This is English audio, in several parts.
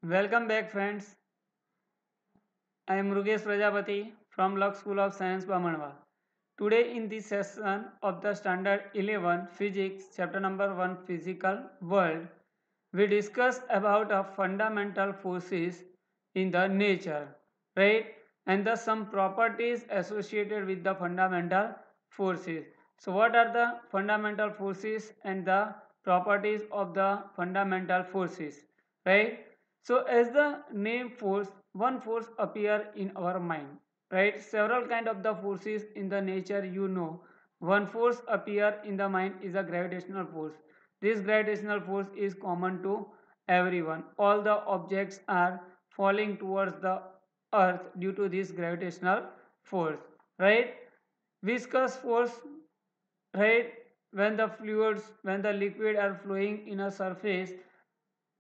Welcome back, friends. I am Rugesh Prajapati from Lux School of Science, Bamanwa. Today, in this session of the Standard 11 Physics, chapter number 1 Physical World, we discuss about fundamental forces in the nature, right? And the some properties associated with the fundamental forces. So, what are the fundamental forces and the properties of the fundamental forces, right? So, as the name force, one force appear in our mind, right? Several kind of the forces in the nature, one force appear in the mind is a gravitational force. This gravitational force is common to everyone. All the objects are falling towards the earth due to this gravitational force, right? Viscous force, right? When the liquid are flowing in a surface,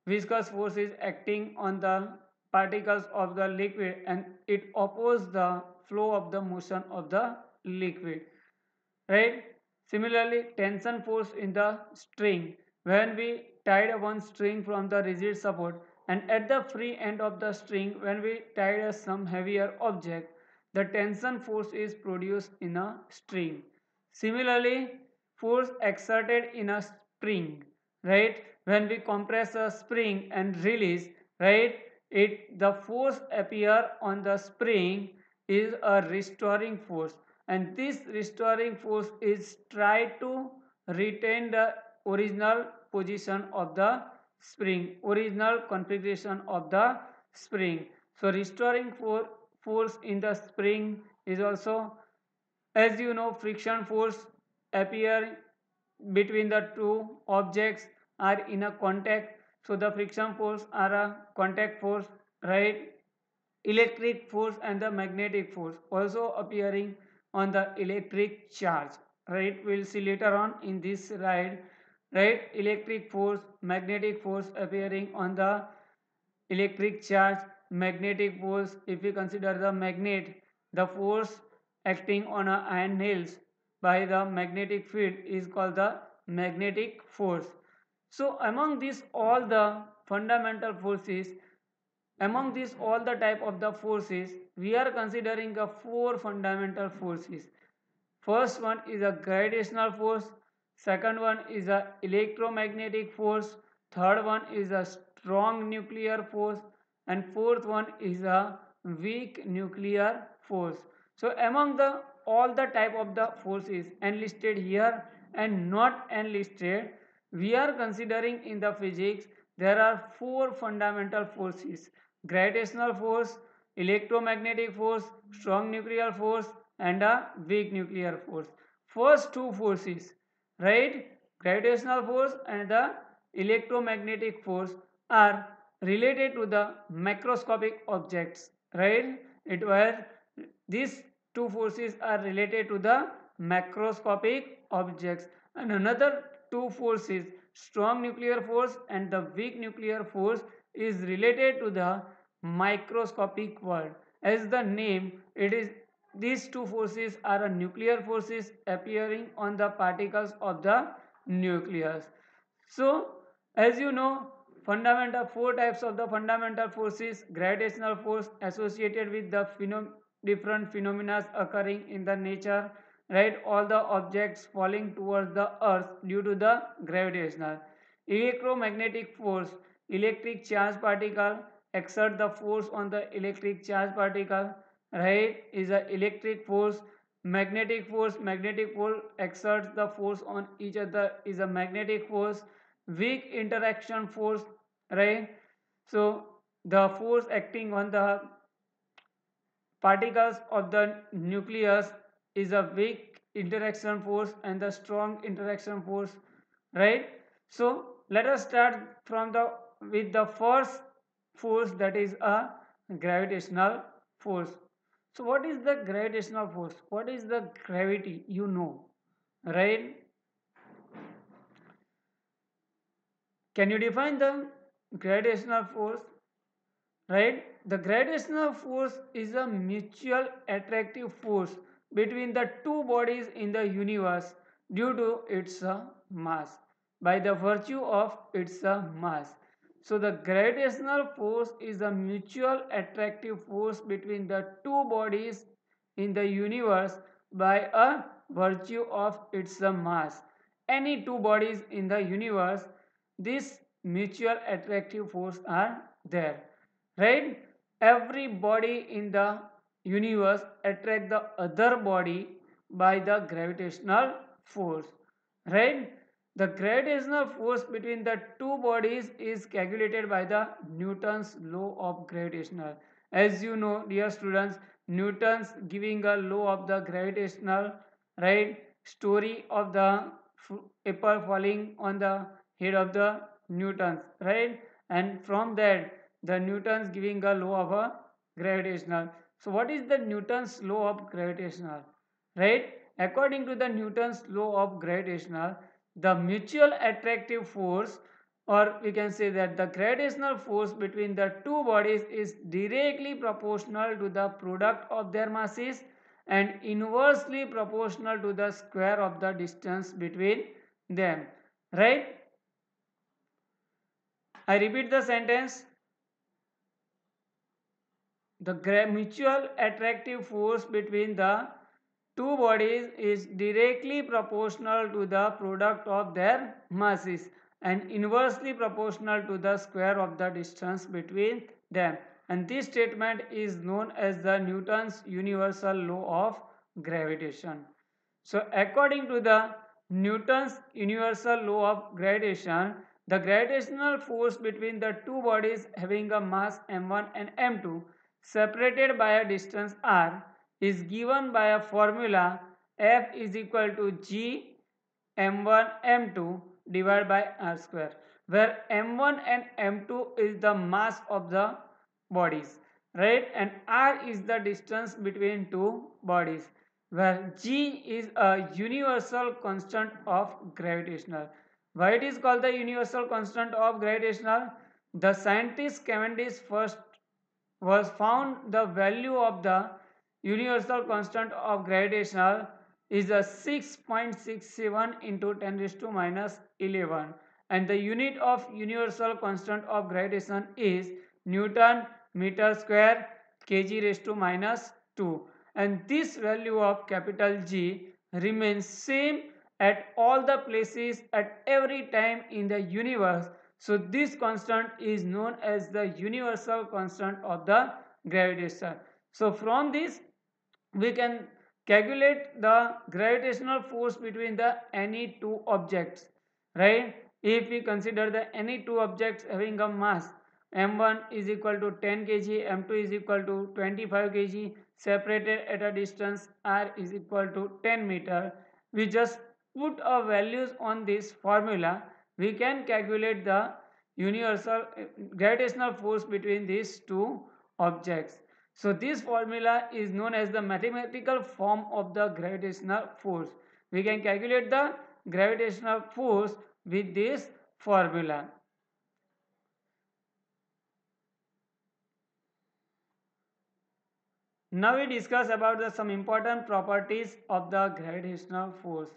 viscous force is acting on the particles of the liquid and it opposes the flow of the motion of the liquid, right? Similarly, tension force in the string, when we tied one string from the rigid support and at the free end of the string when we tied some heavier object, the tension force is produced in a string. Similarly, force exerted in a spring, right? When we compress a spring and release, right, it the force appear on the spring is a restoring force, and this restoring force is try to retain the original position of the spring, original configuration of the spring. So restoring force in the spring is also, as you know, friction force appear between the two objects are in a contact. So the friction force are a contact force, right? Electric force and the magnetic force also appearing on the electric charge, right? We'll see later on in this ride, right? Electric force, magnetic force appearing on the electric charge, magnetic force. If we consider the magnet, the force acting on a iron nails by the magnetic field is called the magnetic force. So among these all the fundamental forces, among these all the type of the forces, we are considering the four fundamental forces. First one is a gravitational force, second one is a electromagnetic force, third one is a strong nuclear force, and fourth one is a weak nuclear force. So among the all the type of the forces enlisted here and not enlisted, we are considering in the physics there are four fundamental forces: gravitational force, electromagnetic force, strong nuclear force, and a weak nuclear force. First two forces, right, gravitational force and the electromagnetic force, are related to the macroscopic objects, right? It was these two forces are related to the macroscopic objects, and another two forces, strong nuclear force and the weak nuclear force, is related to the microscopic world. As the name, it is these two forces are a nuclear forces appearing on the particles of the nucleus. So as you know, fundamental four types of the fundamental forces: gravitational force associated with the different phenomena occurring in the nature, right? All the objects falling towards the earth due to the gravitational. Electromagnetic force, electric charge particle exert the force on the electric charge particle, right, is a electric force. Magnetic force exerts the force on each other is a magnetic force. Weak interaction force, right? So the force acting on the particles of the nucleus is a weak interaction force, and the strong interaction force, right? So let us start from the with the first force, that is a gravitational force. So what is the gravitational force? What is the gravity, right? Can you define the gravitational force? Right? The gravitational force is a mutual attractive force between the two bodies in the universe due to its mass, by the virtue of its mass. So the gravitational force is a mutual attractive force between the two bodies in the universe by a virtue of its mass. Any two bodies in the universe, this mutual attractive force are there, right? Every body in the universe attract the other body by the gravitational force, right? The gravitational force between the two bodies is calculated by the Newton's law of gravitation. As you know, dear students, Newton's giving a law of the gravitational, right, story of the apple falling on the head of the Newtons, right, and from that the Newton's giving a law of a gravitational. So what is the Newton's law of gravitational, right? According to the Newton's law of gravitational, the mutual attractive force, or we can say that the gravitational force between the two bodies is directly proportional to the product of their masses and inversely proportional to the square of the distance between them, right? I repeat the sentence. The mutual attractive force between the two bodies is directly proportional to the product of their masses and inversely proportional to the square of the distance between them. And this statement is known as the Newton's universal law of gravitation. So according to the Newton's universal law of gravitation, the gravitational force between the two bodies having a mass m1 and m2 separated by a distance r is given by a formula F is equal to G m1 m2 divided by r square, where m1 and m2 is the mass of the bodies, right, and r is the distance between two bodies, where G is a universal constant of gravitational. Why it is called the universal constant of gravitational? The scientist Cavendish first was found the value of the universal constant of gravitational is a 6.67 into 10 raised to minus 11, and the unit of universal constant of gravitation is Newton meter square kg raised to minus 2, and this value of capital G remains same at all the places at every time in the universe. So this constant is known as the universal constant of the gravitation. So from this we can calculate the gravitational force between the any two objects, right? If we consider the any two objects having a mass m1 is equal to 10 kg, m2 is equal to 25 kg, separated at a distance r is equal to 10 meter, we just put our values on this formula, we can calculate the universal gravitational force between these two objects. So this formula is known as the mathematical form of the gravitational force. We can calculate the gravitational force with this formula. Now we discuss about some important properties of the gravitational force.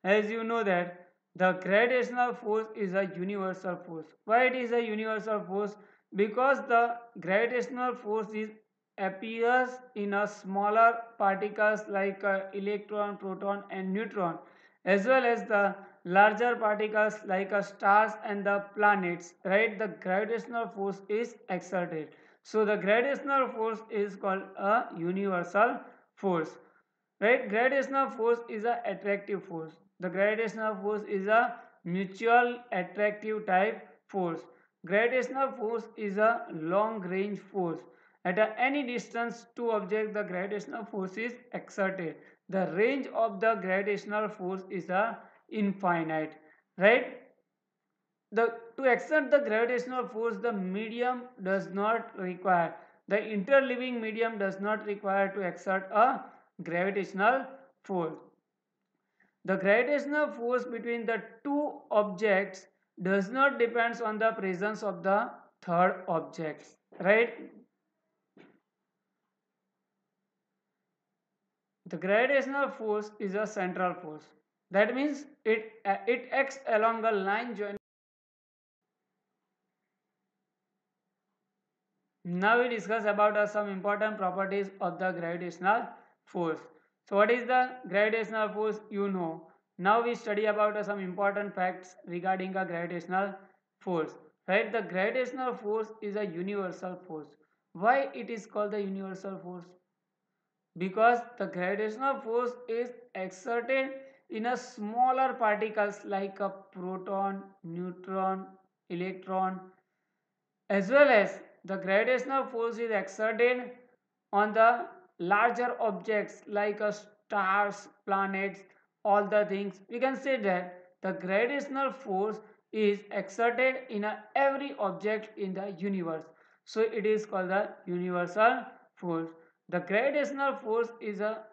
As you know that the gravitational force is a universal force. Why it is a universal force? Because the gravitational force is appears in a smaller particles like electron, proton and neutron, as well as the larger particles like stars and the planets, right? The gravitational force is exerted. So the gravitational force is called a universal force, right? Gravitational force is a attractive force. The gravitational force is a mutual attractive type force. Gravitational force is a long range force. At any distance to object, the gravitational force is exerted. The range of the gravitational force is a infinite, right? To exert the gravitational force, the medium does not require, the interliving medium does not require to exert a gravitational force. The gravitational force between the two objects does not depend on the presence of the third object, right? The gravitational force is a central force. That means it acts along a line joining Now we discuss about some important properties of the gravitational force. So what is the gravitational force? You know. Now we study about some important facts regarding a gravitational force. Right? The gravitational force is a universal force. Why it is called the universal force? Because the gravitational force is exerted in a smaller particles like a proton, neutron, electron, as well as the gravitational force is exerted on the larger objects like stars, planets, all the things. We can say that the gravitational force is exerted in every object in the universe. So it is called the universal force. The gravitational force is a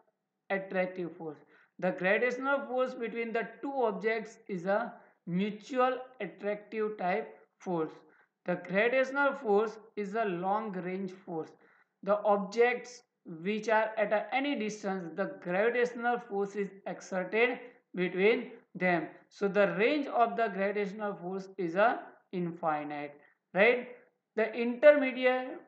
attractive force. The gravitational force between the two objects is a mutual attractive type force. The gravitational force is a long range force. The objects which are at any distance, the gravitational force is exerted between them. So the range of the gravitational force is a infinite, right? The intermediate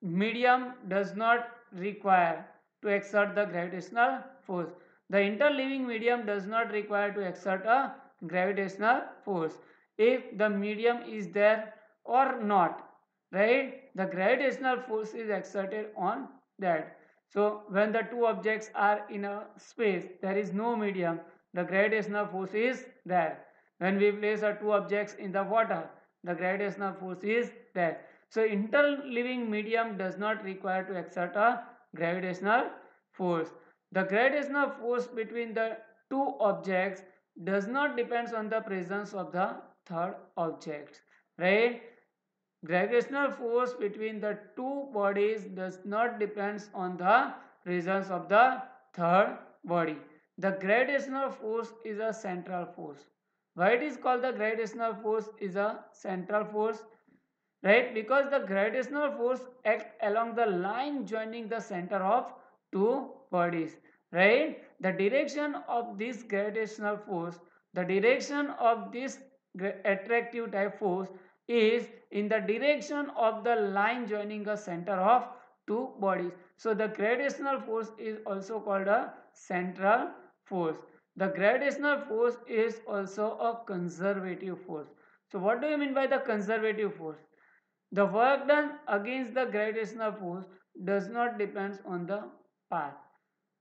medium does not require to exert the gravitational force. The interleaving medium does not require to exert a gravitational force. If the medium is there or not, right, the gravitational force is exerted on that. So when the two objects are in a space, there is no medium, the gravitational force is there. When we place two objects in the water, the gravitational force is there. So interleaving medium does not require to exert a gravitational force. The gravitational force between the two objects does not depend on the presence of the third object, right? Gravitational force between the two bodies does not depend on the presence of the third body. The gravitational force is a central force. Why it is called the gravitational force is a central force? Right, because the gravitational force acts along the line joining the center of two bodies, right? The direction of this gravitational force, the direction of this attractive type force is in the direction of the line joining the center of two bodies. So the gravitational force is also called a central force. The gravitational force is also a conservative force. So what do you mean by the conservative force? The work done against the gravitational force does not depend on the path,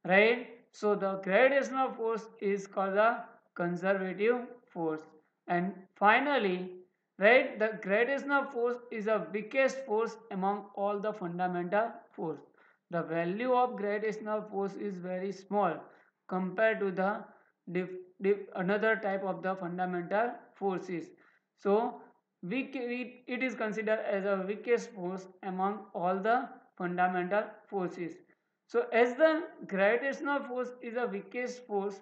right? So the gravitational force is called the conservative force. And finally, right, the gravitational force is the weakest force among all the fundamental force. The value of gravitational force is very small compared to the another type of the fundamental forces. So it is considered as a weakest force among all the fundamental forces. So as the gravitational force is the weakest force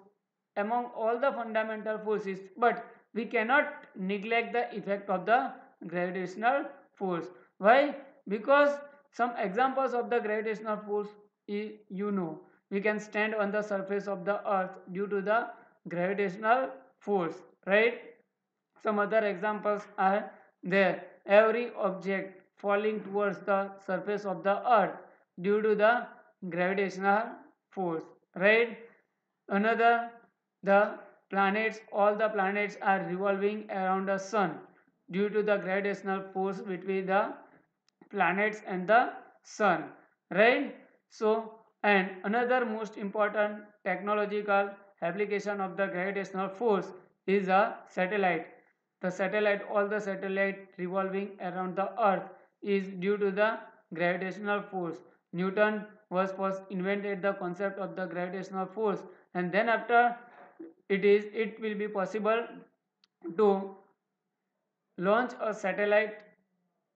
among all the fundamental forces, but we cannot neglect the effect of the gravitational force. Why? Because some examples of the gravitational force you know, we can stand on the surface of the earth due to the gravitational force, right? Some other examples are there. Every object falling towards the surface of the earth due to the gravitational force, right? Another, the planets, all the planets are revolving around the sun due to the gravitational force between the planets and the sun, right? So, and another most important technological application of the gravitational force is a satellite. The satellite, all the satellite revolving around the earth is due to the gravitational force. Newton was first invented the concept of the gravitational force, and then after it will be possible to launch a satellite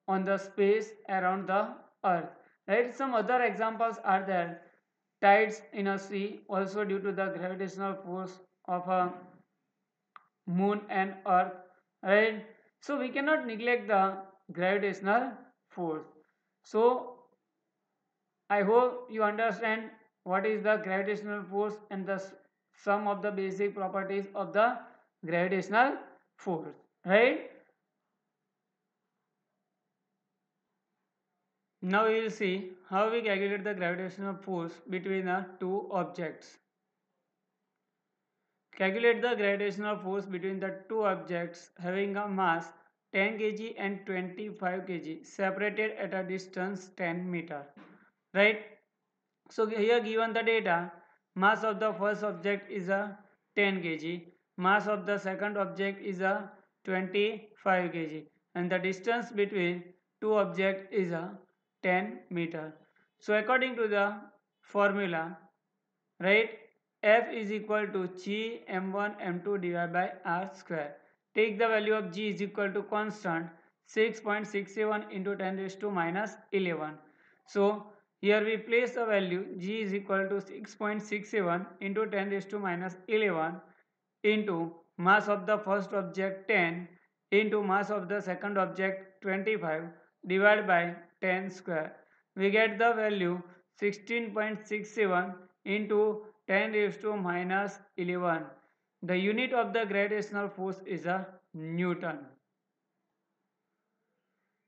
on the space around the earth, right? Some other examples are there. Tides in a sea also due to the gravitational force of a moon and earth, right? So we cannot neglect the gravitational force. So I hope you understand what is the gravitational force and the some of the basic properties of the gravitational force, right? Now we will see how we calculate the gravitational force between the two objects. Calculate the gravitational force between the two objects having a mass 10 kg and 25 kg separated at a distance 10 meter. Right? So here given the data, mass of the first object is a 10 kg, mass of the second object is a 25 kg, and the distance between two objects is a 10 meter. So according to the formula, right, F is equal to G m1 m2 divided by r square. Take the value of G is equal to constant 6.67 into 10 raised to minus 11. So here we place the value G is equal to 6.67 into 10 raised to minus 11 into mass of the first object 10 into mass of the second object 25 divided by 10 square. We get the value 16.67 into 10 raised to minus 11. The unit of the gravitational force is a Newton.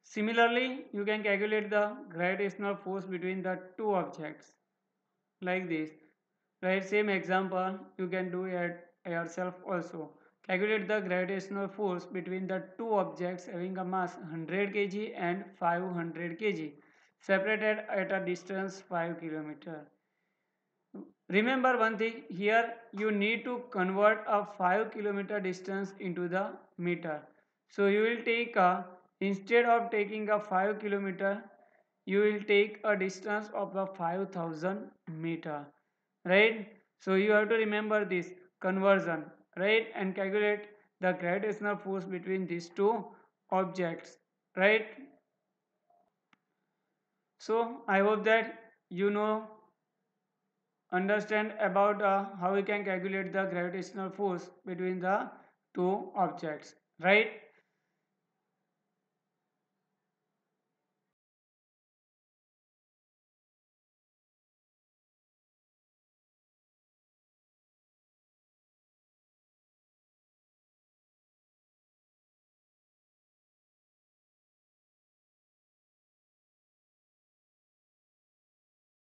Similarly, you can calculate the gravitational force between the two objects like this. Right, same example you can do it yourself also. Calculate the gravitational force between the two objects having a mass 100 kg and 500 kg separated at a distance 5 km. Remember one thing here, you need to convert a 5 km distance into the meter. So you will take a, instead of taking a 5 km, you will take a distance of a 5000 meter, right? So you have to remember this conversion, right, and calculate the gravitational force between these two objects, right? So I hope that you know understand about how we can calculate the gravitational force between the two objects, right?